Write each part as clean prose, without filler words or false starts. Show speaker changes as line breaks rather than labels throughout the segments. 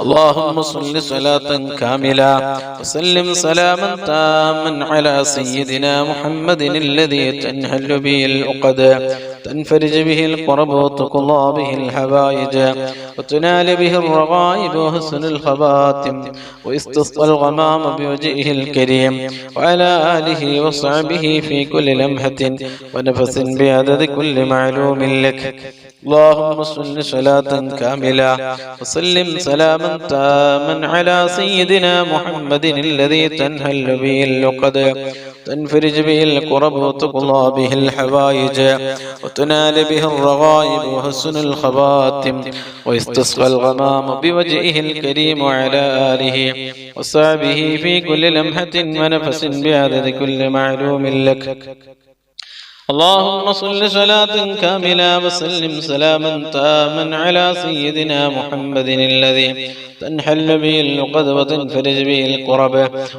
اللهم صل صلاة كاملة وسلم سلاما تاما على سيدنا محمد الذي تنحل به العقد تنفرج به الكرب وتقضى به الحوائج وتنال به الرغائب وحسن الخواتم ويستسقى الغمام بوجهه الكريم وعلى آله وصحبه في كل لمحة ونفس بعدد كل معلوم لك. اللهم صل صلاة كاملة وسلم سلاما تاما على سيدنا محمد الذي تنحل به العقد تنفرج به الكرب وتقضى به الحوائج وتنال به الرغائب وحسن الخواتم ويستسقى الغمام بوجهه الكريم وعلى آله وصحبه في كل لمحة ونفس بعدد كل معلوم لك. اللهم صل صلاة كاملة وسلم سلاما تاما على سيدنا محمد الذي تنحل به العقد وتنفرج به الكرب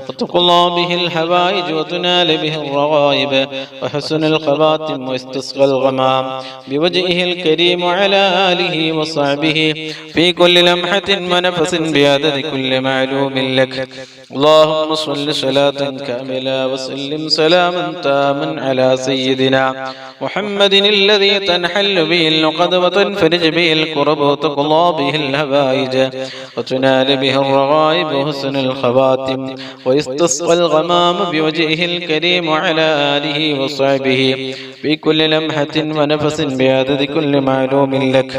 وتقضى به الحوائج وتنال به الرغائب وحسن الخواتم ويستسقى الغمام بوجهه الكريم وعلى آله وصحبه في كل لمحة ونفس بعدد كل معلوم لك. اللهم صل صلاة كاملة وسلم سلاما تاما على سيدنا محمد الذي تنحل به العقد وتنفرج به الكرب وتقضى به الحوائج وتنال به الرغائب وحسن الخواتم ويستسقى الغمام بوجهه الكريم وعلى آله وصحبه في كل لمحة ونفس بعدد كل معلوم لك.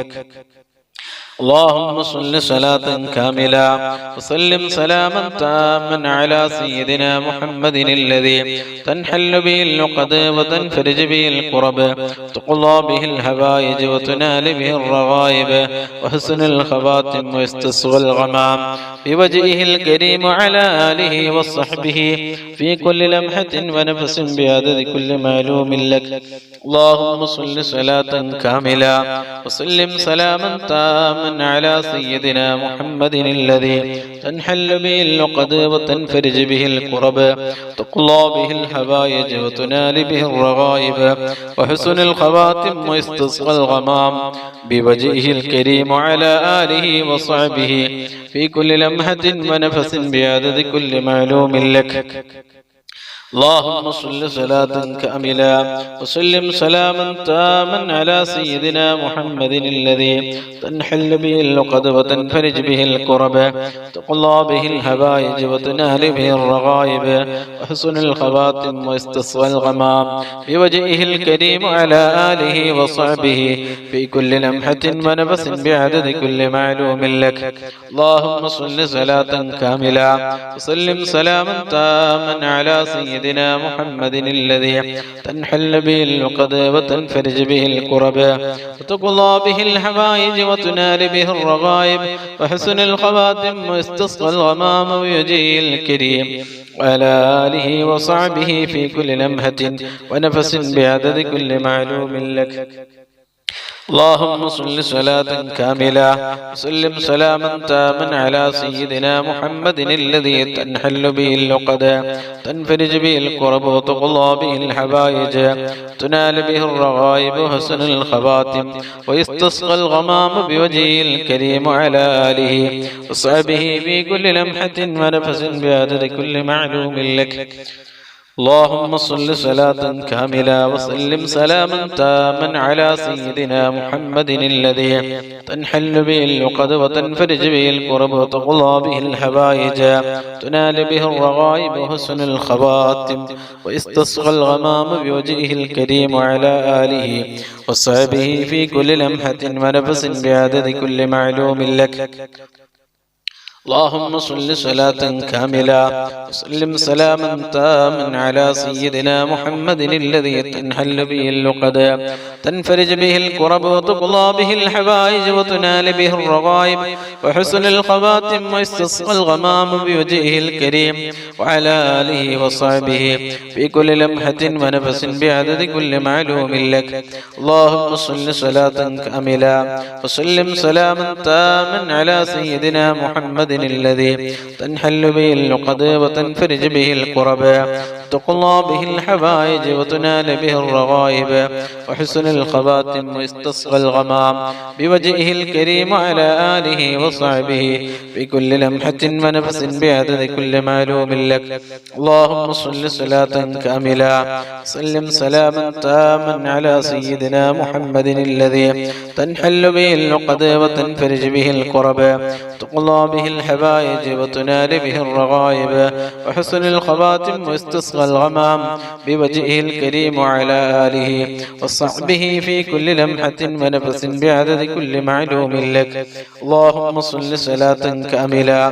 اللهم صل صلاة كاملة وسلم سلاما تاما على سيدنا محمد الذي تنحل به العقد وتنفرج به الكرب تقضى به الحوائج وتنال به الرغائب وحسن الخواتم ويستسقى الغمام بوجهه الكريم وعلى آله وصحبه في كل لمحة ونفس بعدد كل معلوم لك. اللهم صل صلاة كاملة وسلم سلاما تاما على سيدنا محمد الذي تنحل به العقد وتنفرج به الكرب تقضى به الحوائج وتنال به الرغائب وحسن الخواتم ويستسقى الغمام بوجهه الكريم وعلى آله وصحبه في كل لمحة ونفس بعدد كل معلوم لك. اللهم صل صلاة كاملة وسلم سلاما تاما على سيدنا محمد الذي تنحل به العقد وتنفرج به الكرب تقضى به الحوائج وتنال به الرغائب وحسن الخواتم ويستسقى الغمام بوجهه الكريم على آله وصحبه في كل لمحة ونفس بعدد كل معلوم لك. اللهم صل صلاة كاملة وسلم سلاما تاما على سيدنا محمد الذي تنحل به العقد وتنفرج به الكرب وتقضى به الحوائج وتنال به الرغائب وحسن الخواتم ويستسقى الغمام بوجهه الكريم وعلى آله وصحبه في كل لمحة ونفس بعدد كل معلوم لك. اللهم صل صلاة كاملة وسلم سلاما تاما على سيدنا محمد الذي تنحل به العقد تنفرج به الكرب وتقضى به الحوائج تنال به الرغائب وحسن الخواتم ويستسقى الغمام بوجهه الكريم على آله وصحبه في كل لمحة ونفس بعدد كل معلوم لك. اللهم صل صلاة كاملة وسلم سلاما تاما على سيدنا محمد الذي تنحل به العقد وتنفرج به الكرب وتقضى به الحوائج تنال به الرغائب وحسن الخواتم ويستسقى الغمام بوجهه الكريم وعلى آله وصحبه في كل لمحة ونفس بعدد كل معلوم لك. اللهم صل صلاة كاملة وسلم سلاما تاما على سيدنا محمد الذي تنحل به العقد تنفرج به الكرب وتقضى به الحوائج وتنال به الرغائب وحسن الخواتم ويستسقى الغمام بوجهه الكريم وعلى آله وصحبه في كل لمحة ونفس بعدد كل معلوم لك. اللهم صل صلاة كاملة وسلم سلاما تاما على سيدنا محمد الذي تنحل به اللقد وتنفرج به الكرب تقضى به الحوائج وتنال به الرغائب وحسن الخواتم واستسقى الغمام بوجهه الكريم على آله وصحبه في كل لمحة ونفس بعدد كل معلوم لك. اللهم صل صلاة كاملة سلم سلاما تاما على سيدنا محمد الذي تنحل به اللقد وتنفرج به الكرب تقضى به الحوائج وتنال به الرغائب وحسن الخواتم واستسقى الغمام بوجهه الكريم على آله وصحبه في كل لمحة ونفس بعدد كل معلوم لك. اللهم صل صلاة كاملة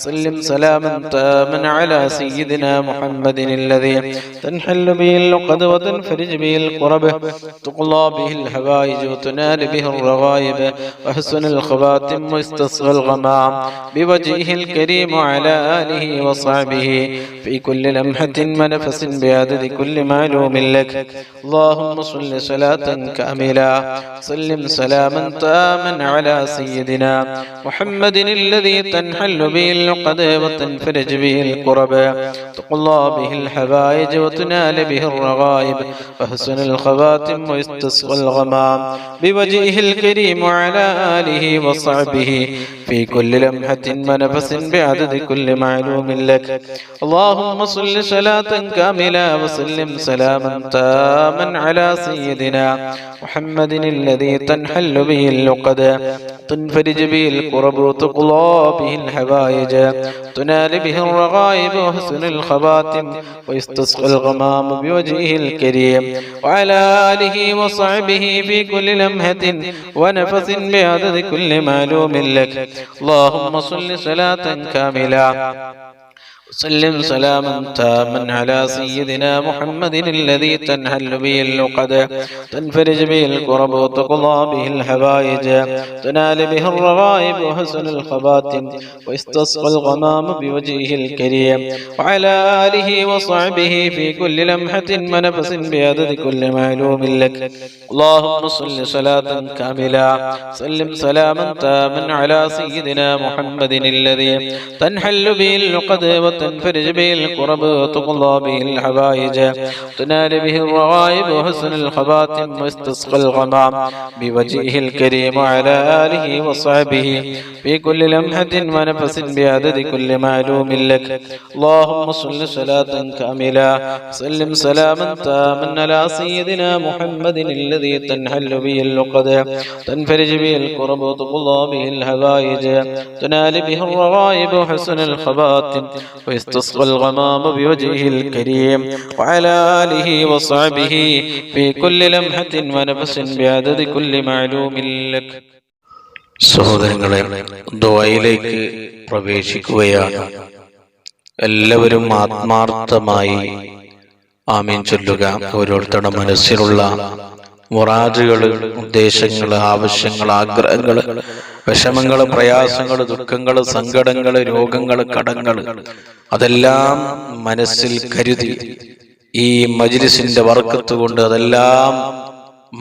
سلم سلاما تاما على سيدنا محمد الذي تنحل به اللقد وتنفرج به الكرب تقضى به الحوائج وتنال به الرغائب وحسن الخواتم واستسقى الغمام بوجهه الكريم على آله وصحبه في كل لمحة ونفس بعدد كل معلوم لك. اللهم صل صلاة كاملة سلم سلاما تاما على سيدنا محمد الذي تنحل به اللقد وتنفرج به الكرب تقضى به الحوائج وتنال به الرغائب وحسن الخواتم واستسقى الغمام بوجهه الكريم على آله وصحبه في كل لمحة ونفس بعدد كل معلوم لك. اللهم صل صلاة كاملة وسلم سلاما تاما على سيدنا محمد الذي تنحل به اللقد تنفرج به الكرب وتقضى به الحوائج تنال به الرغائب وحسن الخواتم ويستسقى الغمام بوجهه الكريم وعلى آله وصحبه في كل لمحة ونفس بعدد كل معلوم لك. اللهم صل صلاة كاملة وسلم سلاما تاما على سيدنا محمد الذي تنحل به اللقد تنفرج به الكرب وتقضى به الحوائج تنال به الرغائب وحسن الخواتم واستسقى الغمام بوجهه الكريم وعلى آله وصحبه في كل لمحة ونفس بعدد كل معلوم لك. اللهم صل صلاة كاملة سلم سلاما تاما على سيدنا محمد الذي تنحل به اللقد تنفرج به الكرب وتقضى به الحوائج تنال به الرغائب وحسن الخواتم واستسقى الغمام بوجهه الكريم على آله وصحبه في كل لمحة ونفس بعدد كل معلوم لك. اللهم صل صلاة كاملة سلم سلاما تاما على سيدنا محمد الذي تنحل به اللقد تنفرج به الكرب وتقضى به الحوائج تنال به الرغائب وحسن الخواتم ويستسقى الغمام بوجهه الكريم وعلى آله وصحبه في كل لمحة ونفس بعدد كل معلوم لك.
സഹോദരങ്ങളെ, ദുആയിലേക്ക് പ്രവേശിക്കുകയാണ്. എല്ലാവരും ആത്മാർത്ഥമായി ആമീൻ ചൊല്ലുക. ഓരോരുത്തരുടെ മനസ്സിലുള്ള മുറാദുകള്, ഉദ്ദേശങ്ങള്, ആവശ്യങ്ങള്, ആഗ്രഹങ്ങള്, വിഷമങ്ങള്, പ്രയാസങ്ങള്, ദുഃഖങ്ങള്, സങ്കടങ്ങള്, രോഗങ്ങള്, കടങ്ങള് അതെല്ലാം മനസ്സിൽ കരുതി ഈ മജ്ലിസിന്റെ ബർക്കത്ത് കൊണ്ട് അതെല്ലാം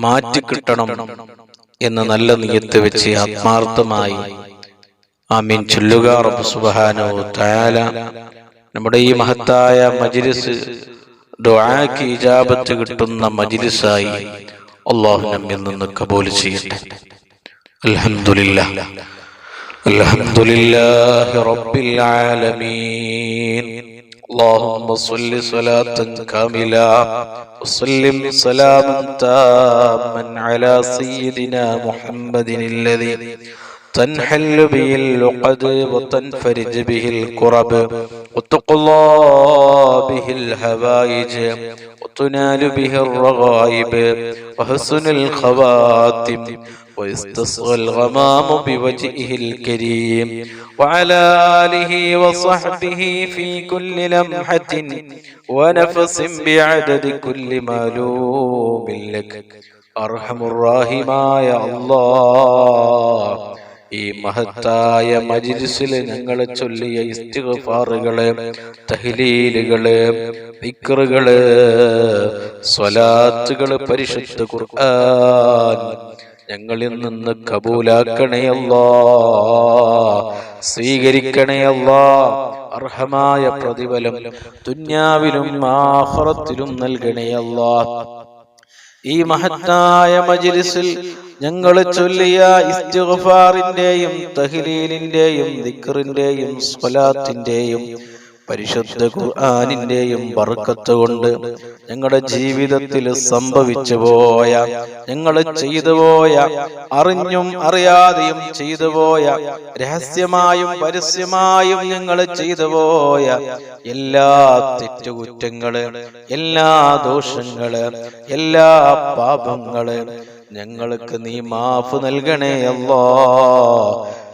മാറ്റിക്കിട്ടണം എന്ന നല്ല നിയത്ത് വെച്ച് ആത്മാർത്ഥമായി ആമീൻ ചൊല്ലുക. റബ്ബ് സുബ്ഹാനഹു തആല നമ്മുടെ ഈ മഹത്തായ മജ്ലിസ് ദുആക്ക് ഇജാബത്ത് കിട്ടുന്ന മജ്ലിസായി അല്ലാഹു നമ്മിൽ നിന്ന് കബൂൽ ചെയ്യട്ടെ. അൽഹംദുലില്ലാഹ് അൽഹംദുലില്ലാഹി റബ്ബിൽ ആലമീൻ. اللهم صل صلاة كاملة وسلم سلاما تاما على سيدنا محمد الذي تنحل به اللقد وتنفرج به الكرب وتقضى به الحوائج وتنال به الرغائب وحسن الخواتم ويستصغى الغمام بوجهه الكريم وعلى آله وصحبه في كل لمحة ونفس بعدد كل معلوم لك. أرحم الراحمين يا الله, ഈ മഹത്തായ മജ്ലിസിൽ ഞങ്ങൾ ചൊല്ലിയ ഇസ്തിഗ്ഫാറുകള്, തഹ്ലീലുകള്, ദിക്റുകള്, സ്വലാത്തുകള്, പരിശുദ്ധ ഖുർആൻ ഞങ്ങളിൽ നിന്ന് കബൂലാക്കണേ അല്ലാ, സ്വീകരിക്കണേ അല്ലാ. അർഹമായ പ്രതിഫലം ദുനിയാവിലും ആഖിറത്തിലും നൽകണേ അല്ലാ. ഈ മഹത്തായ മജ്ലിസിൽ ഞങ്ങൾ ചൊല്ലിയ ഇസ്തിഗ്ഫാറിന്റെയും തഹ്ലീലിന്റെയും ദിക്റിന്റെയും സ്വലാത്തിന്റെയും പരിശുദ്ധ ഖുർആനിന്റെയും ബർക്കത്ത് കൊണ്ട് ഞങ്ങളുടെ ജീവിതത്തിൽ സംഭവിച്ചു പോയ, ഞങ്ങൾ ചെയ്തു പോയ, അറിഞ്ഞും അറിയാതെയും ചെയ്തു പോയ, രഹസ്യമായും പരസ്യമായും ഞങ്ങൾ ചെയ്തു പോയ എല്ലാ തെറ്റുകുറ്റങ്ങള്, എല്ലാ ദോഷങ്ങള്, എല്ലാ പാപങ്ങള് ഞങ്ങൾക്ക് നീ മാഫ് നൽകണേ അല്ലാ,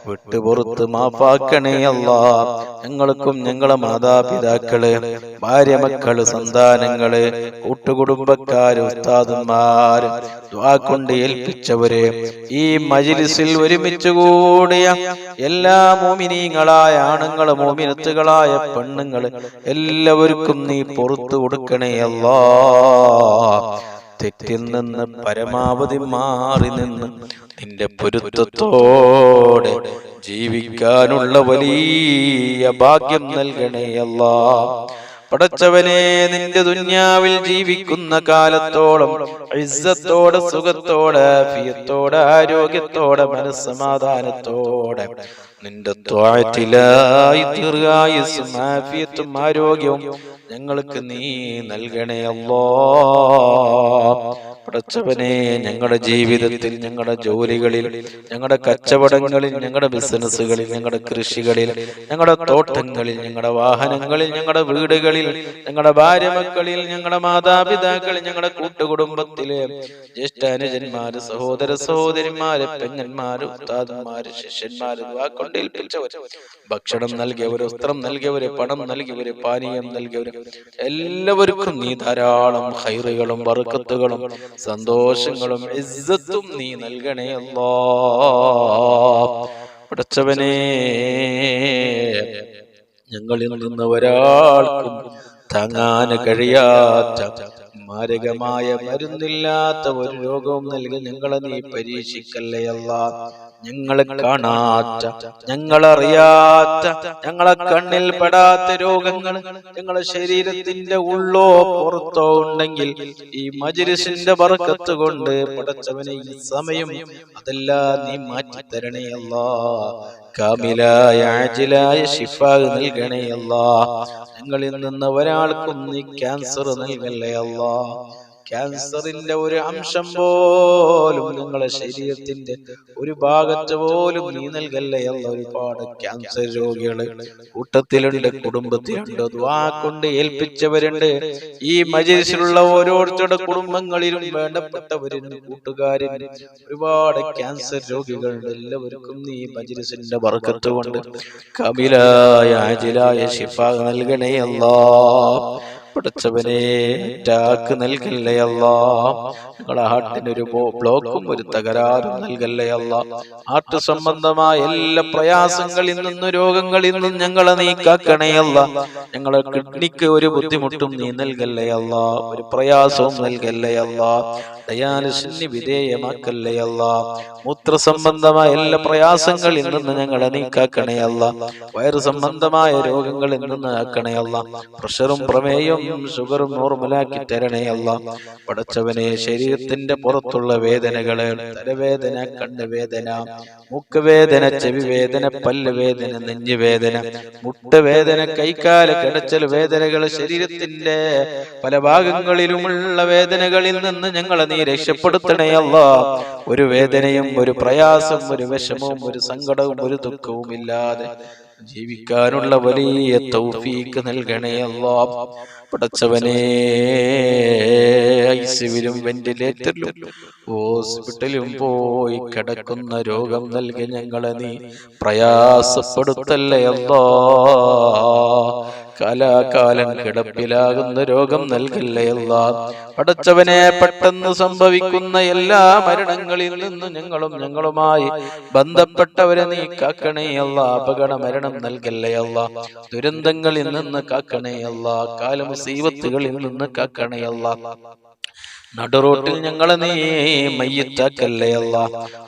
വിട്ടുപുറത്ത് മാപ്പാക്കണേ അല്ലാ. ഞങ്ങൾക്കും ഞങ്ങളെ മാതാപിതാക്കള്, ഭാര്യ മക്കള്, സന്താനങ്ങള്, കൂട്ടുകുടുംബക്കാര്, ഉസ്താദുമാര്, ദുആ കൊണ്ട് ഏൽപ്പിച്ചവര്, ഈ മജ്ലിസിൽ ഒരുമിച്ച് കൂടിയ എല്ലാ മോമിനീങ്ങളായ ആണുങ്ങള്, മോമിനത്തുകളായ പെണ്ണുങ്ങള് എല്ലാവർക്കും നീ പുറത്തു കൊടുക്കണേ അല്ലാ. തെറ്റിൽ നിന്ന് പരമാവധി മാറി നിന്ന് നിന്റെ പൊരുത്തത്തോടെ ജീവിക്കാനുള്ള വലിയ ഭാഗ്യം നൽകണേ അല്ലാ. പടച്ചവനെ, നിന്റെ ദുനിയാവിൽ ജീവിക്കുന്ന കാലത്തോളം ഇസ്സത്തോടെ, സുഖത്തോടെ, ആഫിയത്തോടെ, ആരോഗ്യത്തോടെ, മനസ്സമാധാനത്തോടെ നിന്റെ ത്വാഅത്തിലായി ദീർഘായുസ്സും ആഫിയത്തും ആരോഗ്യവും ഞങ്ങൾക്ക് നീ നൽകണേ അല്ലാ. പടച്ചവനെ, ഞങ്ങളുടെ ജീവിതത്തിൽ, ഞങ്ങളുടെ ജോലികളിൽ, ഞങ്ങളുടെ കച്ചവടങ്ങളിൽ, ഞങ്ങളുടെ ബിസിനസ്സുകളിൽ, ഞങ്ങളുടെ കൃഷികളിൽ, ഞങ്ങളുടെ തോട്ടങ്ങളിൽ, ഞങ്ങളുടെ വാഹനങ്ങളിൽ, ഞങ്ങളുടെ വീടുകളിൽ, ഞങ്ങളുടെ ഭാര്യമക്കളിൽ, ഞങ്ങളുടെ മാതാപിതാക്കളിൽ, ഞങ്ങളുടെ കൂട്ടുകുടുംബത്തിലെ ജ്യേഷ്ഠാനുജന്മാര്, സഹോദര സഹോദരിമാര്, പെങ്ങന്മാര്, ഉസ്താദന്മാര്, ശിഷ്യന്മാര്, വാക്കൊണ്ടേൽപ്പിച്ചവര്, ഭക്ഷണം നൽകിയവര്, വസ്ത്രം നൽകിയവര്, പണം നൽകിയവര്, പാനീയം നൽകിയവര് എല്ലാവർക്കും നീ ധാരാളം ഖൈറുകളും ബർക്കത്തുകളും സന്തോഷങ്ങളും ഇസ്സത്തും നീ നൽകണേ അല്ലാ. പടച്ചവനെ, ഞങ്ങളിൽ നിന്ന് ഒരാൾക്കും താങ്ങാൻ കഴിയാത്ത, മാരകമായ മരുന്നില്ലാത്ത ഒരു രോഗവും നൽകി ഞങ്ങളെ നീ പരീക്ഷിക്കല്ലേ അല്ലാ. ഞങ്ങളെ കാണാത്ത, ഞങ്ങളറിയാത്ത, ഞങ്ങളെ കണ്ണിൽ പെടാത്ത രോഗങ്ങൾ ഞങ്ങളെ ശരീരത്തിന്റെ ഉള്ളോ പുറത്തോ ഉണ്ടെങ്കിൽ ഈ മജ്ലിസിന്റെ ബർക്കത്ത് കൊണ്ട് പടച്ചവനെ ഈ സമയം അതെല്ലാം നീ മാറ്റി തരണേ അല്ലാ. കാമിലായ ആജിലായ ശിഫാ നൽകണേ അല്ലാ. ഞങ്ങളിൽ നിന്ന് ഒരാൾക്കും നീ ക്യാൻസർ നൽകല്ലേ അല്ലാ. ക്യാൻസറിന്റെ ഒരു അംശം പോലും ഞങ്ങളെ ശരീരത്തിന്റെ ഒരു ഭാഗത്ത് പോലും നീ നൽകല്ലേ അല്ല. ഒരുപാട് ക്യാൻസർ രോഗികള് കൂട്ടത്തിലുണ്ട്, കുടുംബത്തിലുണ്ട്, ദുആ കൊണ്ട് ഏൽപ്പിച്ചവരുണ്ട്. ഈ മജ്ലിസിലുള്ള ഓരോരുത്തരുടെ കുടുംബങ്ങളിലും വേണ്ടപ്പെട്ടവരും കൂട്ടുകാരും ഒരുപാട് ക്യാൻസർ രോഗികളുണ്ട്. എല്ലാവർക്കും നീ മജ്ലിസിന്റെ ബർക്കത്ത് കൊണ്ട് കാമിലായ ആജിലായ ശിഫാ നൽകണേ അല്ലാ. പടച്ചവനെ, അറ്റാക്ക് നൽകല്ലേ അല്ലാ. ഞങ്ങളുടെ ഹാർട്ടിനൊരു ബ്ലോക്കും ഒരു തകരാറും നൽകല്ലേ അല്ലാ. ഹാർട്ട് സംബന്ധമായ എല്ലാ പ്രയാസങ്ങളിൽ നിന്നും രോഗങ്ങളിൽ നിന്നും ഞങ്ങളെ നീ കാക്കണേ അല്ലാ. ഞങ്ങളെ കിഡ്നിക്ക് ഒരു ബുദ്ധിമുട്ടും നീ നൽകല്ലേ അല്ലാ. ഒരു പ്രയാസവും നൽകല്ലേ അല്ലാ. ഡയാലിസിന് വിധേയമാക്കല്ലേ അല്ലാ. മൂത്ര സംബന്ധമായ എല്ലാ പ്രയാസങ്ങളിൽ നിന്ന് ഞങ്ങളെ നീ കാക്കണേ അല്ലാ. വയറ് സംബന്ധമായ രോഗങ്ങളിൽ നിന്ന് ആക്കണേ അല്ലാ. പ്രഷറും പ്രമേയവും ഷുഗറും നോർമലാക്കി തരണേ അല്ലാ. പടച്ചവനെ, ശരീരത്തിന്റെ പുറത്തുള്ള വേദനകള്, തലവേദന, കണ്ണുവേദന, മൂക്കുവേദന, ചെവി വേദന, പല്ല് വേദന, നെഞ്ചുവേദന, മുട്ടുവേദന, കൈകാല് കിടച്ചൽ വേദനകൾ, ശരീരത്തിന്റെ പല ഭാഗങ്ങളിലുമുള്ള വേദനകളിൽ നിന്ന് ഞങ്ങളെ നീ രക്ഷപ്പെടുത്തണേ അല്ലാ. ഒരു വേദനയും ഒരു പ്രയാസം, ഒരു വിഷമവും ഒരു സങ്കടവും ഒരു ദുഃഖവും ഇല്ലാതെ ജീവിക്കാനുള്ള വലിയ തൗഫീക്ക് നൽകണേ അല്ലാ. പടച്ചവനെ, ഐസിയുവിലും വെന്റിലേറ്ററിലും ഹോസ്പിറ്റലും പോയി കിടക്കുന്ന രോഗം നൽകി ഞങ്ങളെ നീ പ്രയാസപ്പെടുത്തല്ലേ അല്ലാ. കാലാകാലം കിടപ്പിലാകുന്ന രോഗം നൽകല്ലേ അല്ലാ. പടച്ചവനെ, പെട്ടെന്ന് സംഭവിക്കുന്ന എല്ലാ മരണങ്ങളിൽ നിന്നും ഞങ്ങളുമായി ബന്ധപ്പെട്ടവരെ നീ കാക്കണേ അല്ലാ. അപകട മരണം നൽകല്ലേ അല്ലാ. ദുരന്തങ്ങളിൽ നിന്ന് കാക്കണേ അല്ലാ. കാലമുസീബത്തുകളിൽ നിന്ന് കാക്കണേ അല്ലാ. നടുറോട്ടിൽ ഞങ്ങളെ നീ മയ്യിത്താക്കല്ലേ അല്ലാ.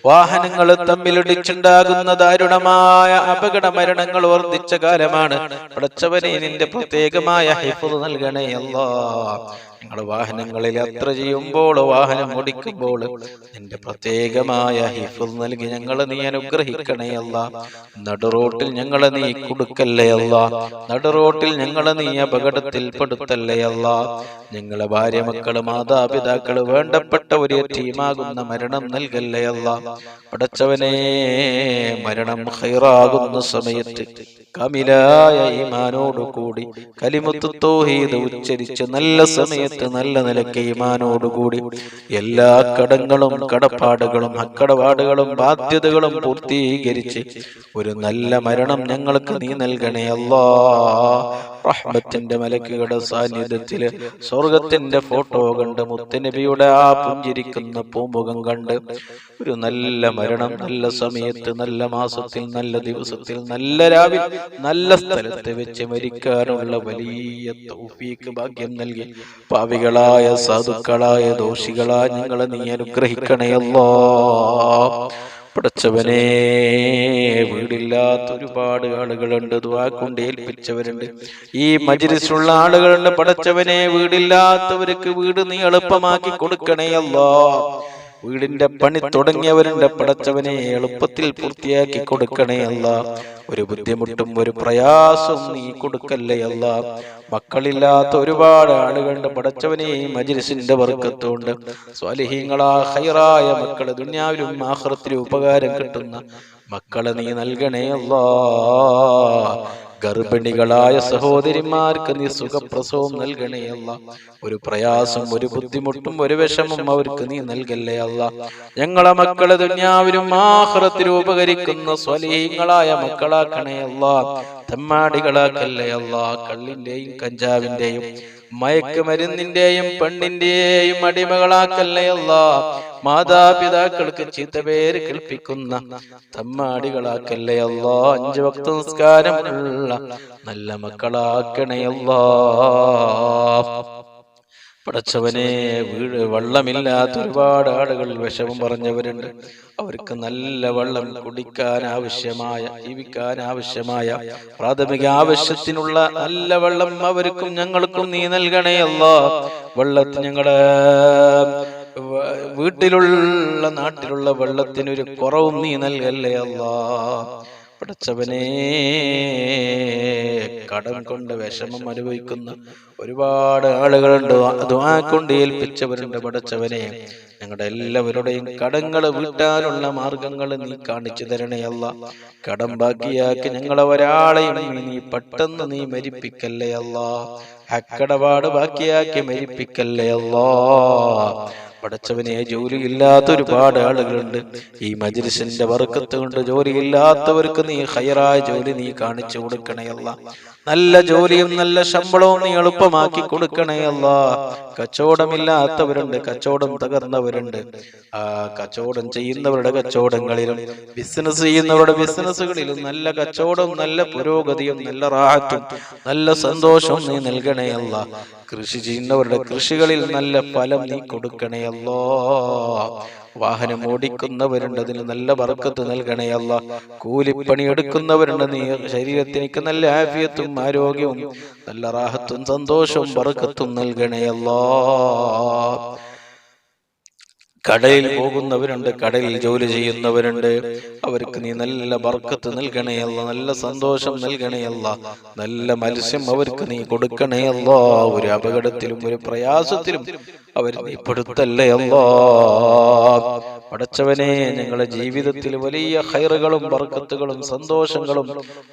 വാഹനങ്ങൾ തമ്മിലിടിച്ചുണ്ടാകുന്ന ദാരുണമായ അപകട മരണങ്ങൾ വർദ്ധിച്ച കാലമാണ്. പടച്ചവനെ നിന്റെ പ്രത്യേകമായ ഹിഫ്ള് നൽകണേ അല്ലാ. ഞങ്ങൾ വാഹനങ്ങളിൽ യാത്ര ചെയ്യുമ്പോൾ, വാഹനം ഓടിക്കുമ്പോൾ നിന്റെ പ്രത്യേകമായ ഹിഫ്ള് നൽകി ഞങ്ങളെ നീ അനുഗ്രഹിക്കണേ അല്ലാ. നടുറോട്ടിൽ ഞങ്ങളെ നീ കൊടുക്കല്ലേ അല്ലാ. നടുറോട്ടിൽ ഞങ്ങളെ നീ അപകടത്തിൽ പെടുത്തല്ലേ അല്ലാ. ഞങ്ങളെ ഭാര്യ, മക്കള്, മാതാപിതാക്കള്, വേണ്ടപ്പെട്ട ഒരു യതീമാകുന്ന മരണം നൽകല്ലേ അല്ലാ. പടച്ചവനെ, മരണം ഖൈറാകുന്ന സമയത്ത് കാമിലായ ഈമാനോടുകൂടി കലിമത്ത് തൗഹീദ് ഉച്ചരിച്ച് നല്ല സമയത്ത് നല്ല നിലയ്ക്ക് ഈമാനോടുകൂടി എല്ലാ കടങ്ങളും കടപ്പാടുകളും അക്കടപാടുകളും ബാധ്യതകളും പൂർത്തീകരിച്ച് ഒരു നല്ല മരണം ഞങ്ങൾക്ക് നീ നൽകണേ അല്ലാ. റഹ്മത്തിന്റെ മലക്കുകളുടെ സാന്നിധ്യത്തില് സ്വർഗത്തിന്റെ ഫോട്ടോ കണ്ട് മുത്തുനബിയുടെ ആ പുഞ്ചിരിക്കുന്ന പൂമുഖം കണ്ട് ഒരു നല്ല മരണം നല്ല സമയത്ത് നല്ല മാസത്തിൽ നല്ല ദിവസത്തിൽ നല്ല രാവിൽ നല്ല സ്ഥലത്ത് വെച്ച് മരിക്കാനുള്ള വലിയ തൗഫീഖ് ഭാഗ്യം നൽകി പാപികളായ സാധുക്കളായ ദോഷികളായ ഞങ്ങളെ നീ അനുഗ്രഹിക്കണേ അല്ലാ. പടച്ചവനെ, വീടില്ലാത്ത ഒരുപാട് ആളുകളുണ്ട്, ദുആ കൊണ്ട് ഏൽപ്പിച്ചവരുണ്ട്, ഈ മജ്‌ലിസിലുള്ള ആളുകളുണ്ട്. പടച്ചവനെ, വീടില്ലാത്തവർക്ക് വീട് നീ എളുപ്പമാക്കി കൊടുക്കണേ അല്ലാ. വീടിന്റെ പണി തുടങ്ങിയവരുണ്ട്, പടച്ചവനെ എളുപ്പത്തിൽ പൂർത്തിയാക്കി കൊടുക്കണേ അല്ലാ. ഒരു ബുദ്ധിമുട്ടും ഒരു പ്രയാസവും നീ കൊടുക്കല്ലേ അല്ലാ. മക്കളില്ലാത്ത ഒരുപാട് ആളുകളുണ്ട്, പടച്ചവനെ മജ്‌ലിസിന്റെ ബർക്കത്തുകൊണ്ട് സ്വാലിഹീങ്ങളാ ഖൈറായ മക്കള് ദുനിയാവിലും ആഖിറത്തിലും ഉപകാരം കിട്ടുന്ന മക്കളെ നീ നൽകണേ അല്ലാ. ഗർഭിണികളായ സഹോദരിമാർക്ക് നീ സുഖപ്രസവം നൽകണേ അല്ലാ. ഒരു പ്രയാസം, ഒരു ബുദ്ധിമുട്ടും ഒരു വിഷമം അവർക്ക് നീ നൽകല്ലേ അല്ലാ. ഞങ്ങളെ മക്കളെ ദുനിയാവിലും ആഖിറത്തിലും ഉപകരിക്കുന്ന സ്വലീഹങ്ങളായ മക്കളാക്കണേ അല്ലാ. തെമ്മാടികളാക്കല്ലേ അല്ലാ. കള്ളിന്റെയും കഞ്ചാവിന്റെയും മയക്കുമരുന്നിന്റെയും പെണ്ണിന്റെയും അടിമകളാക്കല്ലേ അല്ലാ. മാതാപിതാക്കൾക്ക് ചീത്തപേര് കേൾപ്പിക്കുന്ന തമ്മാടികളാക്കല്ലേ അല്ലാ. 5 വക്ത നിസ്കാരം ഉള്ള നല്ല മക്കളാക്കണേ അല്ലാ. പടച്ചവനെ, വെള്ളമില്ലാത്ത ഒരുപാട് ആളുകൾ വിഷമം പറഞ്ഞവരുണ്ട്. അവർക്ക് നല്ല വെള്ളം കുടിക്കാൻ ആവശ്യമായ, ജീവിക്കാൻ ആവശ്യമായ പ്രാഥമിക ആവശ്യത്തിനുള്ള നല്ല വെള്ളം അവർക്കും ഞങ്ങൾക്കും നീ നൽകണേ അല്ലാ. വെള്ളത്തിന് ഞങ്ങളുടെ വീട്ടിലുള്ള നാട്ടിലുള്ള വെള്ളത്തിനൊരു കുറവും നീ നൽകല്ലേ അല്ലാ. പടച്ചവനെ, കടം കൊണ്ട് വിഷമം അനുഭവിക്കുന്ന ഒരുപാട് ആളുകളുണ്ട്, ദുആ കൊണ്ട് ഏൽപ്പിച്ചവരുണ്ട്. പടച്ചവനെ, ഞങ്ങളുടെ എല്ലാവരുടെയും കടങ്ങൾ വീട്ടാനുള്ള മാർഗങ്ങൾ നീ കാണിച്ചു തരണേ അല്ലാ. കടം ബാക്കിയാക്കി ഞങ്ങളെ ഒരാളെയും നീ പെട്ടെന്ന് നീ മരിപ്പിക്കല്ലേ അല്ലാ. അക്കടപാട് ബാക്കിയാക്കി മരിപ്പിക്കല്ലേ അല്ലാ. പടച്ചവനെ, ജോലിയില്ലാത്ത ഒരുപാട് ആളുകളുണ്ട്. ഈ മജ്‌ലിസിന്റെ ബർക്കത്ത് കൊണ്ട് ജോലിയില്ലാത്തവർക്ക് നീ ഖൈറായ ജോലി നീ കാണിച്ചു കൊടുക്കണേ അല്ലാ. നല്ല ജോലിയും നല്ല ശമ്പളവും നീ എളുപ്പമാക്കി കൊടുക്കണേ അല്ലാ. കച്ചവടമില്ലാത്തവരുണ്ട്, കച്ചവടം തകർന്നവരുണ്ട്. ആ കച്ചവടം ചെയ്യുന്നവരുടെ കച്ചവടങ്ങളിലും ബിസിനസ് ചെയ്യുന്നവരുടെ ബിസിനസ്സുകളിലും നല്ല കച്ചവടവും നല്ല പുരോഗതിയും നല്ല റാഹത്തും നല്ല സന്തോഷവും നീ നൽകണേ അല്ലാ. കൃഷി ചെയ്യുന്നവരുടെ കൃഷികളിൽ നല്ല ഫലം നീ കൊടുക്കണേ അല്ലാ. വാഹനം ഓടിക്കുന്നവരുണ്ട്, അതിന് നല്ല ബർക്കത്ത് നൽകണേ അല്ലാ. കൂലിപ്പണി എടുക്കുന്നവരുണ്ട്, നീ ശരീരത്തിനേക്ക് നല്ല ആഫിയത്തും ആരോഗ്യവും നല്ല റാഹത്തും സന്തോഷവും ബർക്കത്തും നൽകണേ അല്ലാ. കടലിൽ പോകുന്നവരുണ്ട്, കടലിൽ ജോലി ചെയ്യുന്നവരുണ്ട്, അവർക്ക് നീ നല്ല ബർക്കത്ത് നൽകണേ അല്ലാ. നല്ല സന്തോഷം നൽകണേ അല്ലാ. നല്ല മത്സ്യം അവർക്ക് നീ കൊടുക്കണേ അല്ലാ. ഒരു അപകടത്തിലും ഒരു പ്രയാസത്തിലും അവർ നീ പെടുത്തല്ലേ അല്ലാ. പടച്ചവനെ, ഞങ്ങളുടെ ജീവിതത്തിൽ വലിയ ഖൈറുകളും ബർക്കത്തുകളും സന്തോഷങ്ങളും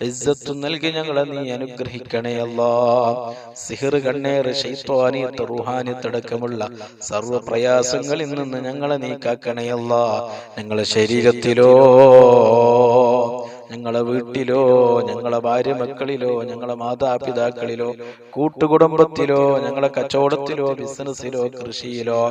ഇസ്സത്തും നൽകി ഞങ്ങളെ നീ അനുഗ്രഹിക്കണേ അല്ലാ. സിഹർ, കണ്ണേറ്, ശൈത്വാനിയത്ത്, റൂഹാനിയത്ത് അടക്കമുള്ള സർവ്വ പ്രയാസങ്ങളിൽ നിന്ന് ഞങ്ങളെ നീ കാക്കണേ അല്ലാ. ഞങ്ങളെ ശരീരത്തിലോ ഞങ്ങളെ വീട്ടിലോ, ഞങ്ങളെ ഭാര്യ മക്കളിലോ, ഞങ്ങളെ മാതാപിതാക്കളിലോ, കൂട്ടുകുടുംബത്തിലോ, ഞങ്ങളെ കച്ചവടത്തിലോ, ബിസിനസ്സിലോ, കൃഷിയിലോ,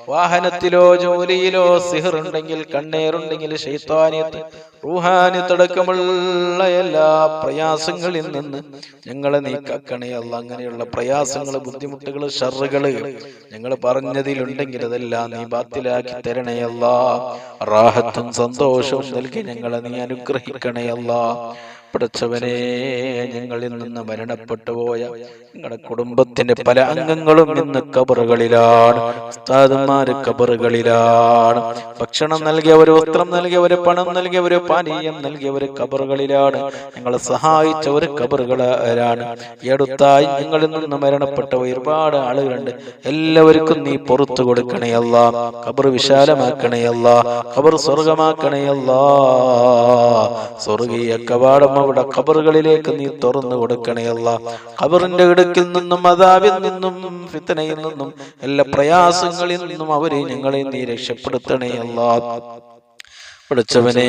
വാഹനത്തിലോ, ജോലിയിലോ സിഹറുണ്ടെങ്കിൽ, കണ്ണേറുണ്ടെങ്കിൽ, ശൈത്വാനിയത്ത്, റൂഹാനിയത്തടക്കമുള്ള എല്ലാ പ്രയാസങ്ങളിൽ നിന്ന് ഞങ്ങളെ നീ കാക്കണേ അല്ല. അങ്ങനെയുള്ള പ്രയാസങ്ങൾ, ബുദ്ധിമുട്ടുകൾ, ഷർറുകള് ഞങ്ങൾ പറഞ്ഞതിലുണ്ടെങ്കിൽ അതെല്ലാം നീ ബാത്തിലാക്കി തരണേ അല്ല. റാഹത്തും സന്തോഷവും നൽകി ഞങ്ങളെ നീ അനുഗ്രഹിക്കണേ അല്ല. പടച്ചവനെ, ഞങ്ങളിൽ നിന്ന് മരണപ്പെട്ടു പോയ ഞങ്ങളുടെ കുടുംബത്തിന്റെ പല അംഗങ്ങളും ഇന്ന് ഖബറുകളിലാണ്. ഉസ്താദുമാര് ഖബറുകളിലാണ്. ഭക്ഷണം നൽകിയവര്, വസ്ത്രം നൽകിയവര്, പണം നൽകിയവര്, പാനീയം നൽകിയവര് ഖബറുകളിലാണ്. ഞങ്ങളെ സഹായിച്ചവര് ഖബറുകളാണ്. ഈ അടുത്തായി ഞങ്ങളിൽ നിന്ന് മരണപ്പെട്ട ഒരുപാട് ആളുകളുണ്ട്. എല്ലാവർക്കും നീ പുറത്തു കൊടുക്കണേ അല്ലാ. ഖബർ വിശാലമാക്കണേ അല്ലാ. ഖബർ സ്വർഗമാക്കണേ അല്ലാ. സ്വർഗീയ കവാടം അവിടെ ഖബറുകളിലേക്ക് നീ തുറന്നു കൊടുക്കണേ അല്ലാ. ഖബറിന്റെ ഇടുക്കിൽ നിന്നും, അദാബിൽ നിന്നും, ഫിത്നയിൽ നിന്നും, എല്ലാ പ്രയാസങ്ങളിൽ നിന്നും അവരെ ഞങ്ങളെ നീ രക്ഷപ്പെടുത്തണേ അല്ലാ. പഠിച്ചവനെ,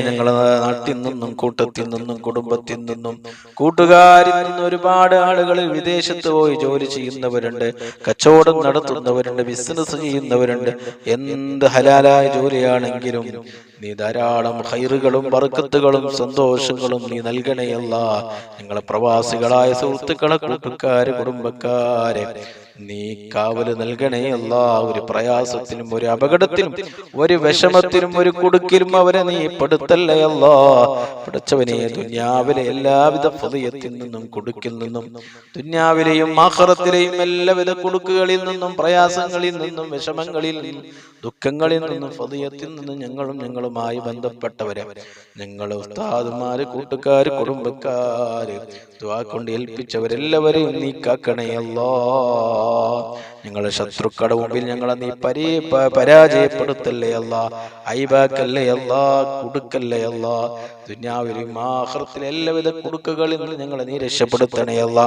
ഞങ്ങളെ നാട്ടിൽ നിന്നും, കൂട്ടത്തിൽ നിന്നും, കുടുംബത്തിൽ നിന്നും, കൂട്ടുകാരിൽ നിന്നും ഒരുപാട് ആളുകൾ വിദേശത്ത് പോയി ജോലി ചെയ്യുന്നവരുണ്ട്, കച്ചവടം നടത്തുന്നവരുണ്ട്, ബിസിനസ് ചെയ്യുന്നവരുണ്ട്. എന്ത് ഹലാലായ ജോലിയാണെങ്കിലും നീ ധാരാളം ഖൈറുകളും ബർക്കത്തുകളും സന്തോഷങ്ങളും നീ നൽകണേയല്ല. ഞങ്ങളെ പ്രവാസികളായ സുഹൃത്തുക്കളെ, കൂട്ടുകാര്, കുടുംബക്കാരെ നീ കാവല് നൽകണേയല്ല. ഒരു പ്രയാസത്തിനും, ഒരു അപകടത്തിനും, ഒരു വിഷമത്തിനും, ഒരു കുടുക്കിലും അവരെ നീ പെടുത്തല്ലേയല്ല. പഠിച്ചവനെ, ദുന്യാവിലെ എല്ലാവിധ ഫളിയത്തിൽ നിന്നും, കുടുക്കിൽ നിന്നും, ദുന്യാവിലെയും ആഖിറത്തിലെയും എല്ലാവിധ കുടുക്കുകളിൽ നിന്നും, പ്രയാസങ്ങളിൽ നിന്നും, വിഷമങ്ങളിൽ നിന്നും, ദുഃഖങ്ങളിൽ നിന്നും, ഫളിയത്തിൽ നിന്നും ഞങ്ങളും ഞങ്ങളുമായി ബന്ധപ്പെട്ടവരെ, ഞങ്ങള് ഉസ്താദുമാര്, കൂട്ടുകാര്, കുടുംബക്കാര്, ദുആ കൊണ്ട് ഏൽപ്പിച്ചവരെല്ലാവരെയും നീ കാക്കണേയല്ലാ. ഞങ്ങളെ ശത്രുക്കളുടെ മുമ്പിൽ ഞങ്ങളെ നീ പരാജയപ്പെടുത്തല്ലേ അല്ലാ. ഐബാക്കല്ലേ അല്ലാ, കുടുക്കല്ലേ അല്ലാ. ദുനിയാവിലും ആഖിറത്തിലും എല്ലാവിധ കുടുക്കുകളിൽ നിന്ന് ഞങ്ങളെ നീ രക്ഷപ്പെടുത്തണേ അല്ലാ.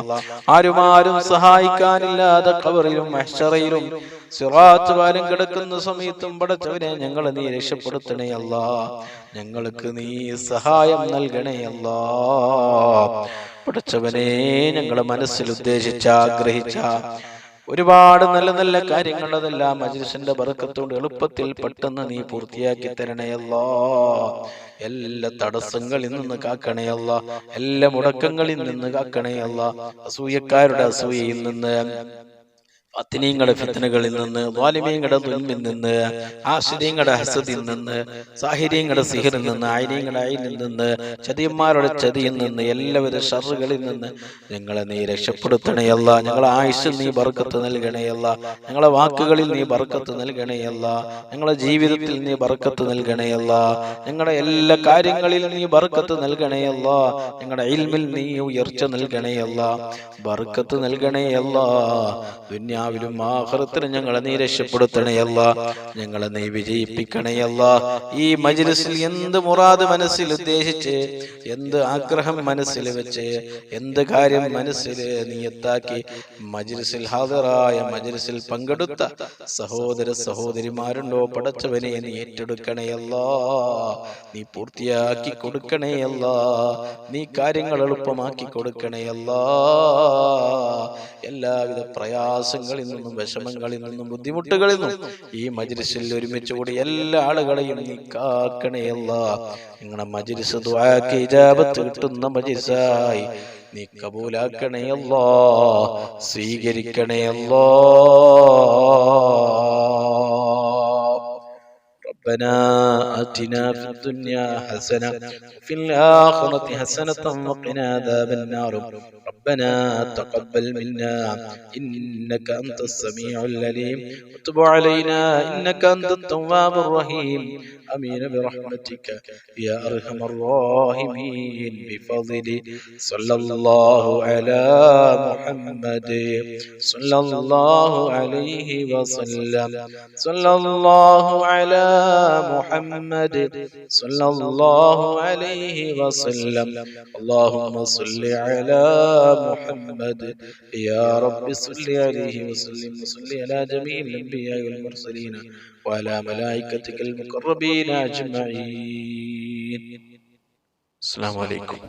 ആരും സഹായിക്കാനില്ലാതെ ഖബറിലും മഹ്ശറയിലും സിറാത്ത് പാലം കിടക്കുന്ന സമയത്തും പടച്ചവനെ ഞങ്ങളെ നീ രക്ഷപ്പെടുത്തണേ അല്ലാ. ഞങ്ങൾക്ക് നീ സഹായം നൽകണേ അല്ലാ. പടച്ചവനെ, ഞങ്ങളെ മനസ്സിൽ ഉദ്ദേശിച്ച, ആഗ്രഹിച്ച ഒരുപാട് നല്ല നല്ല കാര്യങ്ങൾ അതെല്ലാം മജ്‌ലിസിന്റെ ബറക്കത്തോട് എളുപ്പത്തിൽ പെട്ടെന്ന് നീ പൂർത്തിയാക്കി തരണേ അല്ലാ. എല്ലാ തടസ്സങ്ങളിൽ നിന്ന് കാക്കണേ അല്ലാ. എല്ലാ മുടക്കങ്ങളിൽ നിന്ന് കാക്കണേ അല്ലാ. അസൂയക്കാരുടെ അസൂയയിൽ നിന്ന്, ഫിത്നയുടെ ഫിത്നകളിൽ നിന്ന്, ളാലിമീങ്ങളുടെ ദുൽമിൽ നിന്ന്, ആശിരീങ്ങളുടെ ഹസദിൽ നിന്ന്, സാഹിരീങ്ങളുടെ സിഹറിൽ നിന്ന്, ഐനീങ്ങളുടെ ഐനിൽ നിന്ന്, ചതിയന്മാരുടെ ചതിയിൽ നിന്ന്, എല്ലാവിധ ഷർറുകളിൽ നിന്ന് ഞങ്ങളെ നീ രക്ഷപ്പെടുത്തണേയല്ല. ഞങ്ങളെ ആയുസ്സിൽ നീ ബർക്കത്ത് നൽകണേയല്ല. ഞങ്ങളെ വാക്കുകളിൽ നീ ബർക്കത്ത് നൽകണേയല്ല. ഞങ്ങളെ ജീവിതത്തിൽ നീ ബർക്കത്ത് നൽകണേയല്ല. ഞങ്ങളുടെ എല്ലാ കാര്യങ്ങളിലും നീ ബർക്കത്ത് നൽകണേയല്ല. ഞങ്ങളുടെ ഇൽമിൽ നീ ഉയർച്ച നൽകണേയല്ല, ബർക്കത്ത് നൽകണേയല്ല. ദുനിയാവിലും ആഖിറത്തിലും ഞങ്ങളെ നീ രക്ഷപ്പെടുത്തണേയല്ല. ഞങ്ങളെ നീ വിജയിപ്പിക്കണേയല്ല. ഈ മജ്‌ലിസിൽ എന്ത് മുറാദ് മനസ്സിൽ ഉദ്ദേശിച്ച്, എന്ത് ആഗ്രഹം മനസ്സിൽ വെച്ച്, എന്ത് കാര്യം മനസ്സിൽ നീയത്താക്കി മജ്‌ലിസിൽ ഹാദിറായ, മജ്‌ലിസിൽ പങ്കെടുത്ത സഹോദര സഹോദരിമാരുണ്ടോ പടച്ചവനെ നീ ഏറ്റെടുക്കണേയല്ല. നീ പൂർത്തിയാക്കി കൊടുക്കണേയല്ല. നീ കാര്യങ്ങൾ എളുപ്പമാക്കി കൊടുക്കണേയല്ല. എല്ലാവിധ പ്രയാസങ്ങളിൽ നിന്നും, വിഷമങ്ങളിൽ നിന്നും, ബുദ്ധിമുട്ടുകളിൽ നിന്നും ഈ മജ്‌ലിസിൽ ഒരുമിച്ച് കൂടി എല്ലാ ആളുകളെയും നീ കാക്കണേയല്ല. നിങ്ങളുടെ മജ്‌ലിസ് ദുആക്ക് ഇജാബത്ത് കിട്ടുന്ന മജ്‌ലിസായി നീ കബൂലാക്കണേയല്ല, സ്വീകരിക്കണേയല്ല. ربنا آتنا في الدنيا حسنة وفي الآخرة حسنة وقنا عذاب النار. ربنا تقبل منا إنك أنت السميع العليم وتب علينا إنك أنت التواب الرحيم. آمين برحمتك يا أرحم الراحمين. بفضل صلى الله على محمد صلى الله عليه وسلم. صلى الله على محمد صلى الله عليه وسلم. اللهم صل على محمد يا رب صل عليه وسلم. وصل على جميع الأنبياء والمرسلين وعلى ملائكتك المقربين أجمعين. അസ്സലാമു അലൈക്കും.